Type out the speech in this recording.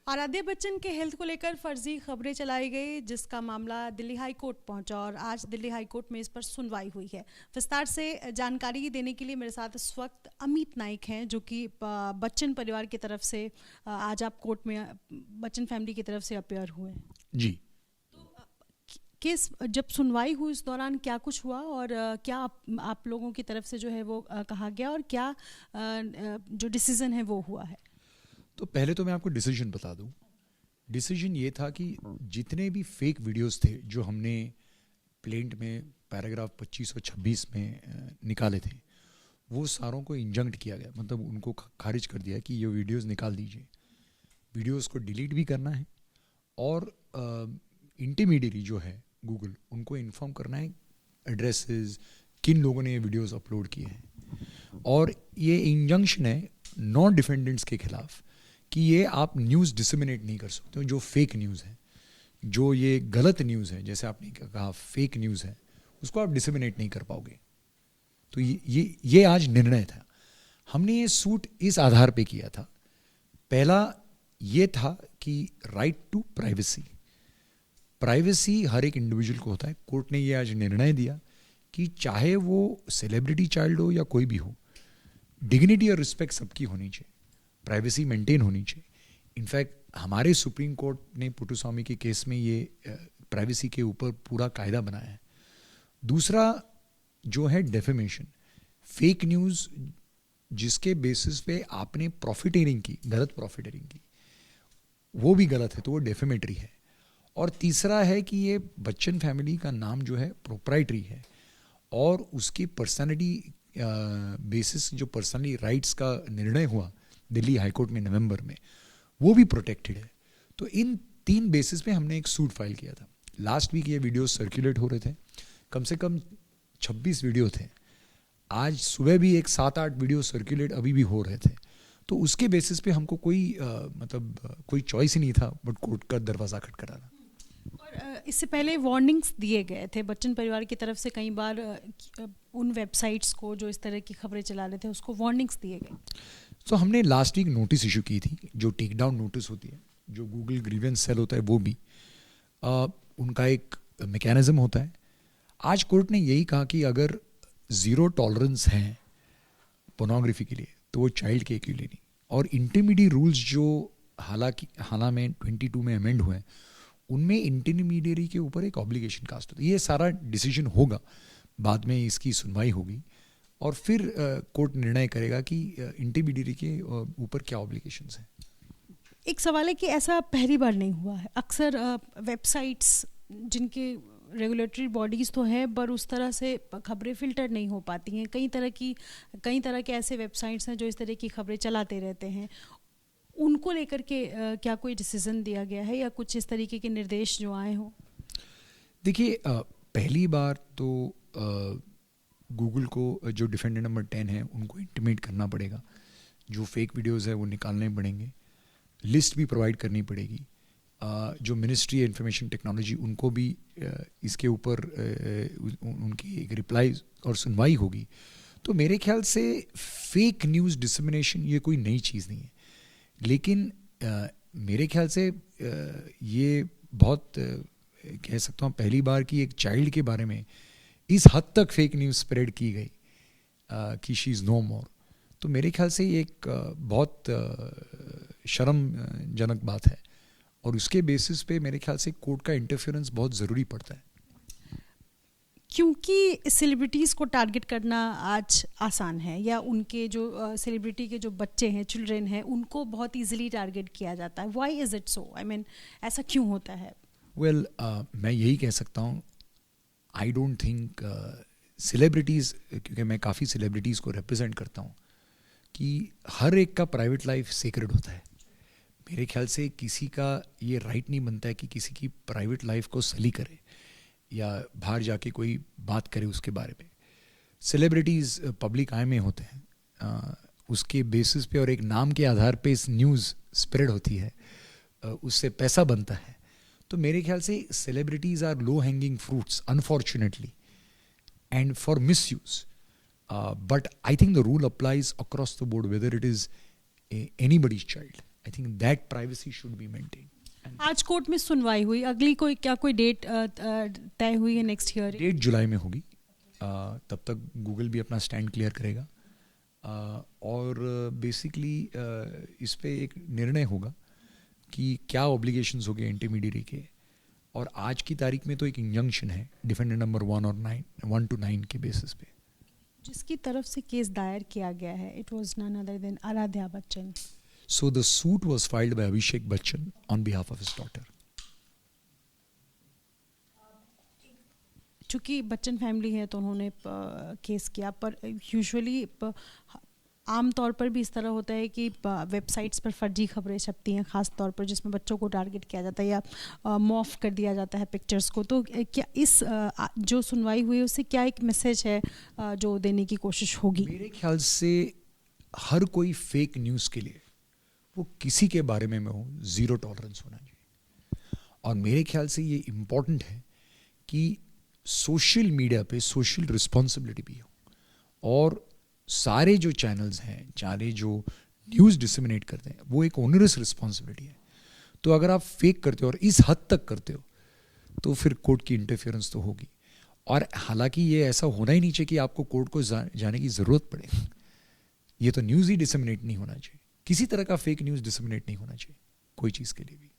आराध्या बच्चन के हेल्थ को लेकर फर्जी खबरें चलाई गई, जिसका मामला दिल्ली हाई कोर्ट पहुंचा और आज दिल्ली हाई कोर्ट में इस पर सुनवाई हुई है। विस्तार से जानकारी देने के लिए मेरे साथ इस वक्त अमित नाइक हैं, जो कि बच्चन परिवार की तरफ से आज आप कोर्ट में बच्चन फैमिली की तरफ से अपेयर हुए हैं। जी, केस जब सुनवाई हुई उस दौरान क्या कुछ हुआ और क्या आप लोगों की तरफ से जो है वो कहा गया और क्या जो डिसीजन है वो हुआ है? तो पहले तो मैं आपको डिसीजन बता दूं। डिसीजन ये था कि जितने भी फेक वीडियोस थे जो हमने प्लेंट में पैराग्राफ 25 और 26 में निकाले थे, वो सारों को इंजंक्ट किया गया, मतलब उनको खारिज कर दिया कि ये वीडियोस निकाल दीजिए। वीडियोस को डिलीट भी करना है और इंटरमीडियरी जो है गूगल, उनको इन्फॉर्म करना है एड्रेसेस, किन लोगों ने ये वीडियोस अपलोड किए हैं। और ये इंजंक्शन है नॉन डिफेंडेंट्स के खिलाफ कि ये आप न्यूज़ डिसमिनेट नहीं कर सकते हो। जो फेक न्यूज़ है, जो ये गलत न्यूज़ है, जैसे आपने कहा फेक न्यूज़ है, उसको आप डिसमिनेट नहीं कर पाओगे। तो ये आज निर्णय था। हमने ये सूट इस आधार पे किया था। पहला ये था कि राइट टू प्राइवेसी, प्राइवेसी हर एक इंडिविजुअल को होता है। कोर्ट ने ये आज निर्णय दिया कि चाहे वो सेलिब्रिटी चाइल्ड हो या कोई भी हो, डिग्निटी और रिस्पेक्ट सबकी होनी चाहिए, प्राइवेसी मेंटेन होनी चाहिए। इनफैक्ट हमारे सुप्रीम कोर्ट ने पुट्टुस्वामी के केस में ये प्राइवेसी के ऊपर पूरा कायदा बनाया है। दूसरा जो है डेफेमेशन, फेक न्यूज़ जिसके बेसिस पे आपने प्रॉफिटेरिंग की, गलत प्रॉफिटेरिंग की, वो भी गलत है, तो वो डेफेमेटरी है। और तीसरा है कि ये बच्चन फैमिली का नाम जो है प्रोप्राइटरी है और उसकी पर्सनैलिटी बेसिस जो पर्सनली राइट्स का निर्णय हुआ दिल्ली हाईकोर्ट में नवंबर में, वो भी प्रोटेक्टेड है। तो इन 3 बेसिस पे हमने एक सूट फाइल किया था। लास्ट वीक ये वीडियो सर्कुलेट हो रहे थे, कम से कम 26 वीडियो थे। आज सुबह भी एक 7-8 वीडियो सर्कुलेट अभी भी हो रहे थे। तो उसके बेसिस पे हमको कोई चॉइस ही नहीं था बट कोर्ट का दरवाज़ा खटखटाना। और इससे पहले वार्निंग्स दिए गए थे बच्चन परिवार की तरफ से, कई बार उन वेबसाइट्स को जो इस तरह की खबरें चला रहे थे उसको वार्निंग्स दिए गए। तो हमने लास्ट वीक नोटिस इशू की थी, जो टेक डाउन नोटिस होती है, जो गूगल ग्रीवेंस सेल होता है, वो भी उनका एक मैकेनिज्म होता है। आज कोर्ट ने यही कहा कि अगर 0 टॉलरेंस है पोर्नोग्राफी के लिए तो वो चाइल्ड के लिए नहीं। और इंटरमीडिएट रूल्स जो हाल में 22 में अमेंड हुए हैं, उनमें इंटरमीडिएरी के ऊपर एक ऑब्लिगेशन कास्ट होता है। ये सारा डिसीजन होगा, बाद में इसकी सुनवाई होगी और फिर कोर्ट निर्णय करेगा कि इंटरमीडिएरी के ऊपर क्या ऑब्लिगेशंस हैं। एक सवाल है कि ऐसा पहली बार नहीं हुआ है। अक्सर वेबसाइट्स जिनके रेगुलेटरी बॉडीज़ तो हैं, पर उस तरह से खबरें फिल्टर नहीं हो पाती हैं। कई तरह के ऐसे वेबसाइट्स हैं जो इस तरह की खबरें चलाते रहते हैं। उनको लेकर के क्या कोई डिसीजन दिया गया है या कुछ इस तरीके के निर्देश जो आए हों? देखिए, पहली बार तो गूगल को जो डिफेंडेंट नंबर 10 है उनको इंटीमेट करना पड़ेगा, जो फेक वीडियोस है वो निकालने पड़ेंगे, लिस्ट भी प्रोवाइड करनी पड़ेगी। जो मिनिस्ट्री इंफॉर्मेशन टेक्नोलॉजी, उनको भी इसके ऊपर उनकी एक रिप्लाई और सुनवाई होगी। तो मेरे ख्याल से फेक न्यूज़ डिसमिनेशन ये कोई नई चीज़ नहीं है, लेकिन मेरे ख्याल से ये बहुत कह सकता हूँ पहली बार कि एक चाइल्ड के बारे में इस हद तक फेक न्यूज़ स्प्रेड की गई कि शी इज़ नो मोर। तो मेरे ख्याल से ये एक बहुत शर्मजनक बात है और उसके बेसिस पे मेरे ख्याल से कोर्ट का इंटरफेरेंस बहुत ज़रूरी पड़ता है। क्योंकि सेलिब्रिटीज़ को टारगेट करना आज आसान है, या उनके जो सेलिब्रिटी के जो बच्चे हैं, चिल्ड्रेन हैं, उनको बहुत इजीली टारगेट किया जाता है। Why is it so? I mean, ऐसा क्यों होता है? वेल, मैं यही कह सकता हूँ, आई डोंट थिंक सेलिब्रिटीज़, क्योंकि मैं काफ़ी सेलिब्रिटीज़ को रिप्रेजेंट करता हूँ, कि हर एक का प्राइवेट लाइफ सीक्रेट होता है। मेरे ख्याल से किसी का ये राइट नहीं बनता है कि किसी की प्राइवेट लाइफ को सली करे या बाहर जाके कोई बात करे उसके बारे में। सेलिब्रिटीज़ पब्लिक आई में होते हैं, उसके बेसिस पे और एक नाम के आधार पे इस न्यूज़ स्प्रेड होती है, उससे पैसा बनता है। तो मेरे ख्याल से celebrities are low hanging fruits unfortunately and for misuse. But I think the rule applies across the board, whether it is anybody's child. I think that privacy should be maintain. आज court में सुनवाई हुई, अगली कोई date तय हुई है next year? Date जुलाई में होगी. तब तक गूगल भी अपना स्टैंड क्लियर करेगा और बेसिकली इस पे एक निर्णय होगा कि क्या ऑब्लिगेशंस हो गए इंटरमीडियरी के. और आज की तारीख में तो एक इंजंक्शन है डिफेंडेंट नंबर 1 और 1 to 9 के बेसिस पे, जिसकी तरफ से केस दायर किया गया है. It was none other than Aaradhya Bachchan. So the suit was filed by Abhishek Bachchan on behalf of his daughter. चूँकि बच्चन फैमिली है तो उन्होंने केस किया, पर यूजुअली आम तौर पर भी इस तरह होता है कि वेबसाइट्स पर फर्जी खबरें छपती हैं, ख़ास तौर पर जिसमें बच्चों को टारगेट किया जाता है या मॉफ कर दिया जाता है पिक्चर्स को. तो क्या इस जो सुनवाई हुई उससे क्या एक मैसेज है जो देने की कोशिश होगी? मेरे ख्याल से हर कोई फेक न्यूज़ के लिए, वो किसी के बारे में हो, ज़ीरो टॉलरेंस होना चाहिए. और मेरे ख्याल से ये इम्पॉर्टेंट है कि सोशल मीडिया पे सोशल रिस्पॉन्सिबिलिटी भी हो और सारे जो चैनल्स हैं, सारे जो न्यूज़ डिसेमिनेट करते हैं, वो एक ओनरस रिस्पॉन्सिबिलिटी है. तो अगर आप फेक करते हो और इस हद तक करते हो तो फिर कोर्ट की इंटरफेरेंस तो होगी. और हालांकि ये ऐसा होना ही नहीं चाहिए कि आपको कोर्ट को जाने की ज़रूरत पड़े. ये तो न्यूज़ ही डिसेमिनेट नहीं होना चाहिए, किसी तरह का फेक न्यूज़ डिसेमिनेट नहीं होना चाहिए कोई चीज़ के लिए भी.